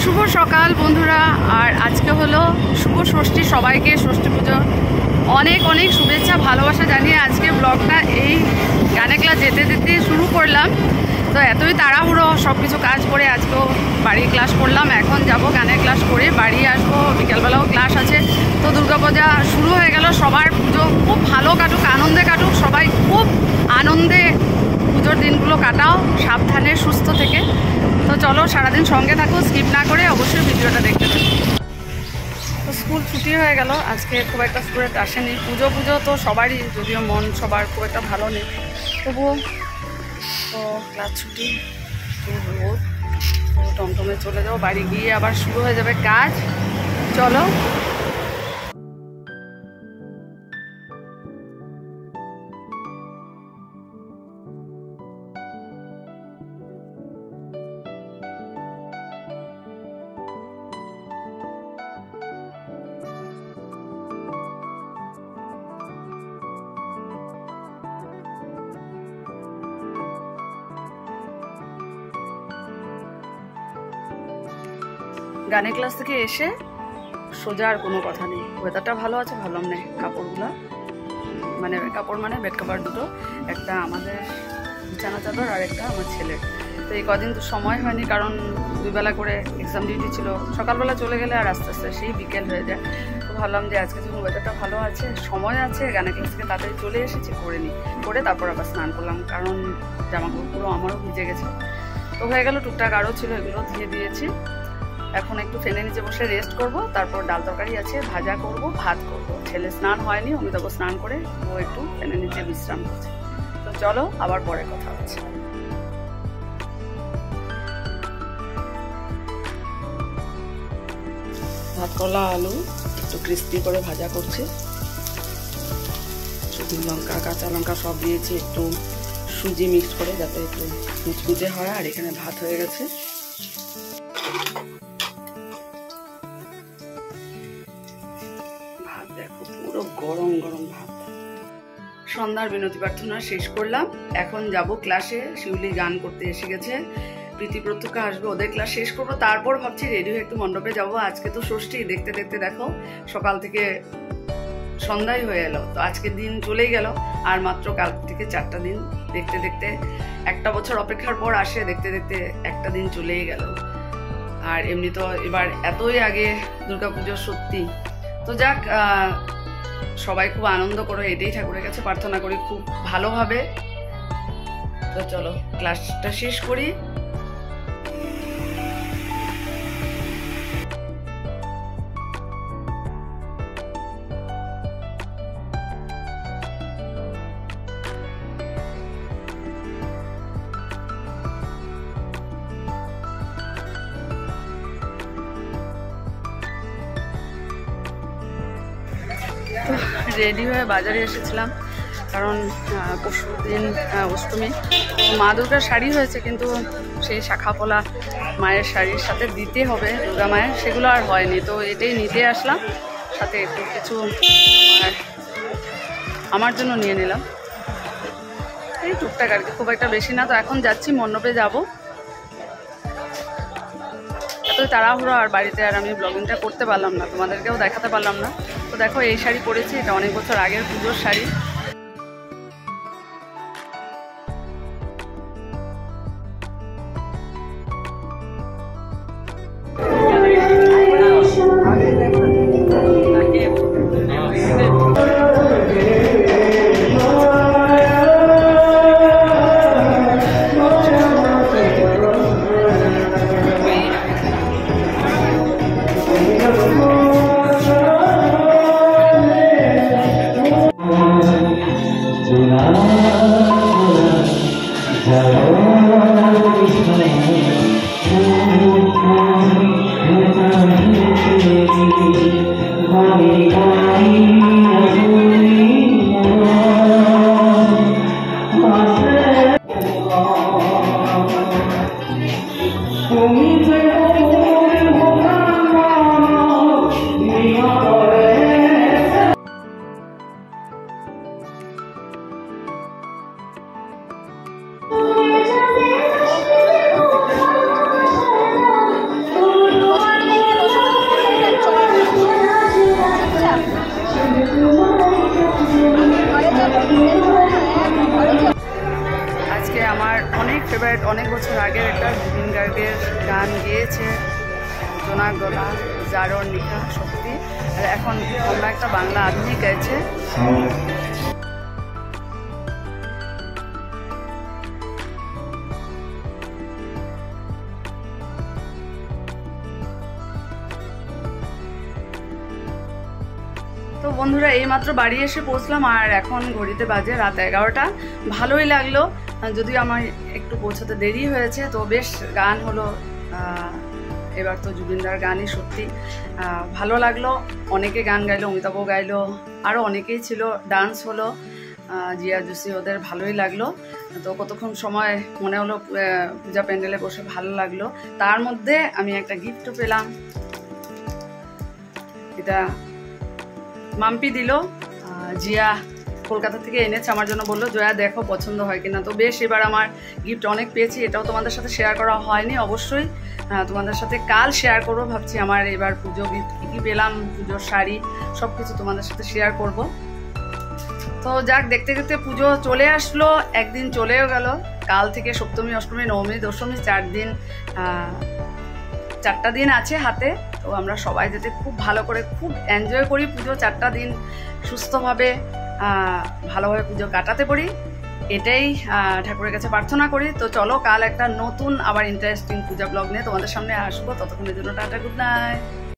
শুভ সকাল বন্ধুরা, আর আজকে হলো শুভ ষষ্ঠী। সবাইকে ষষ্ঠী পুজো অনেক অনেক শুভেচ্ছা ভালোবাসা জানিয়ে আজকে ব্লগটা এই গানে ক্লাস যেতে যেতে শুরু করলাম। তো এতই তাড়াহুড়ো সব কিছু কাজ করে আজকেও বাড়ি ক্লাস করলাম। এখন যাব গানের ক্লাস করে বাড়ি আসবো, বিকালবেলাও ক্লাস আছে। তো দুর্গাপূজা শুরু হয়ে গেল, সবার পুজো খুব ভালো কাটুক, আনন্দে কাটুক, সবাই খুব আনন্দে পুজোর দিনগুলো কাটাও, সাবধানে সুস্থ থেকে। তো চলো সারাদিন সঙ্গে থাকো, স্কিপ না করে অবশ্যই ভিডিওটা দেখতে থাকো। তো স্কুল ছুটি হয়ে গেল, আজকে খুব একটা স্টুডেন্ট আসেনি। পুজো তো সবারই, যদিও মন সবার খুব একটা ভালো নেই, তবুও তো ক্লাস ছুটি, রোদ, টমটমে চলে যাও, বাড়ি গিয়ে আবার শুরু হয়ে যাবে কাজ। চলো গানের ক্লাস থেকে এসে সোজা আর কোনো কথা নেই। ওয়েদারটা ভালো আছে, ভাবলাম না কাপড়গুলো মানে বেড কাভার দুটো, একটা আমাদের বিছানা চাদর আর একটা আমার ছেলের। তো এই কদিন তো সময় হয়নি, কারণ দুবেলা করে এক্সাম ডিউটি ছিল। সকালবেলা চলে গেলে আর আস্তে আস্তে সেই বিকেল হয়ে যায়। তো ভাবলাম যে আজকে যখন ওয়েদারটা ভালো আছে, সময় আছে, গানের ক্লাস থেকে তাড়াতাড়ি চলে এসেছি, করে তারপর আবার স্নান করলাম, কারণ জামাকাপড়গুলো আমারও ভিজে গেছে। তো হয়ে গেল, টুকটাক আরও ছিল, এগুলো ধুয়ে দিয়েছি। এখন একটু ফ্যানের নিচে বসে রেস্ট করব, তারপর ডাল তরকারি আছে, ভাজা করব, ভাত করব। ছেলে স্নান হয়নি, অমিতাভ স্নান করে ও একটু ফ্যানের নিচে বিশ্রাম করছে। তো চলো আবার পরে কথা হচ্ছে। ভাত কলা আলু একটু ক্রিস্পি করে ভাজা করছি, শুকনো লঙ্কা কাঁচা লঙ্কা সব দিয়েছি, একটু সুজি মিক্স করে যাতে একটু মুচমুচে হয়। আর এখানে ভাত হয়ে গেছে। দেখো পুরো গরম গরম ভাত। সন্ধ্যার বিনতি প্রার্থনা শেষ করলাম, এখন যাব ক্লাসে। শিউলি গান করতে এসে গেছে, প্রীতি প্রত্যক্ষ আসবে, ওদের ক্লাস শেষ করবো, তারপর ভাবছি রেডি হয়ে একটু মণ্ডপে যাব। আজকে তো ষষ্ঠী, দেখতে দেখতে দেখো সকাল থেকে সন্ধ্যাই হয়ে এলো। তো আজকের দিন চলেই গেল, আর মাত্র কাল থেকে 4টা দিন। দেখতে দেখতে একটা বছর অপেক্ষার পর আসে, দেখতে দেখতে একটা দিন চলেই গেল। আর এমনি তো এবার এতই আগে দুর্গাপুজো, সত্যি। তো যাক, সবাই খুব আনন্দ করো, এটাই ঠাকুরের কাছে প্রার্থনা করি খুব ভালোভাবে। তো চলো ক্লাসটা শেষ করি। তো রেডি হয়ে বাজারে এসেছিলাম, কারণ পরশু দিন অষ্টমী। মা দুর্গার শাড়ি হয়েছে, কিন্তু সেই শাখা পোলা মায়ের শাড়ির সাথে দিতে হবে দুর্গা মায়ের, সেগুলো আর হয়নি। তো এটাই নিতে আসলাম, সাথে একটু কিছু আমার জন্য নিয়ে নিলাম, এই টুকটাক আর কি, খুব একটা বেশি না। তো এখন যাচ্ছি, মণ্ডপে যাব। এতই তাড়াহুড়ো, আর বাড়িতে আর আমি ব্লগিংটা করতে পারলাম না, তোমাদেরকেও দেখাতে পারলাম না। তো দেখো এই শাড়ি পরেছি, এটা অনেক বছর আগের পুজোর শাড়ি। আজকে আমার অনেক ফেভারিট, অনেক বছর আগের একটা জুবিন গার্গের গান গেয়েছে জোনা গলা জারর নিখা সত্যি, আর এখন অন্য একটা বাংলা আধুনিক গাইছে। তো বন্ধুরা এইমাত্র বাড়ি এসে পৌঁছলাম, আর এখন ঘড়িতে বাজে রাত 11টা। ভালোই লাগলো, যদিও আমার একটু পৌঁছাতে দেরি হয়েছে। তো বেশ গান হলো, এবার তো জুবিনদার গানই সত্যি ভালো লাগলো। অনেকে গান গাইলো, অমিতাভও গাইলো, আরও অনেকেই ছিল, ডান্স হলো, জিয়া জুসি ওদের ভালোই লাগলো। তো কতক্ষণ সময় মনে হলো পূজা প্যান্ডেলে বসে ভালো লাগলো। তার মধ্যে আমি একটা গিফটও পেলাম, এটা মাম্পি দিল, জিয়া কলকাতা থেকে এনেছে আমার জন্য, বললো জয়া দেখো পছন্দ হয় কিনা। তো বেশ এবার আমার গিফট অনেক পেয়েছি, এটাও তোমাদের সাথে শেয়ার করা হয়নি, অবশ্যই তোমাদের সাথে কাল শেয়ার করবো ভাবছি। আমার এবার পুজো গিফট কী কী পেলাম, পুজোর শাড়ি সব কিছু তোমাদের সাথে শেয়ার করব। তো যাক, দেখতে দেখতে পুজো চলে আসলো, একদিন চলেও গেল। কাল থেকে সপ্তমী অষ্টমী নবমী দশমী 4 দিন, 4টা দিন আছে হাতে। তো আমরা সবাই যাতে খুব ভালো করে খুব এনজয় করি পুজো, 4টা দিন সুস্থভাবে ভালোভাবে পুজো কাটাতে পারি, এটাই ঠাকুরের কাছে প্রার্থনা করি। তো চলো কাল একটা নতুন আবার ইন্টারেস্টিং পূজা ব্লগ নিয়ে তোমাদের সামনে আসবো। ততক্ষণের জন্য টাটা, গুড নাইট।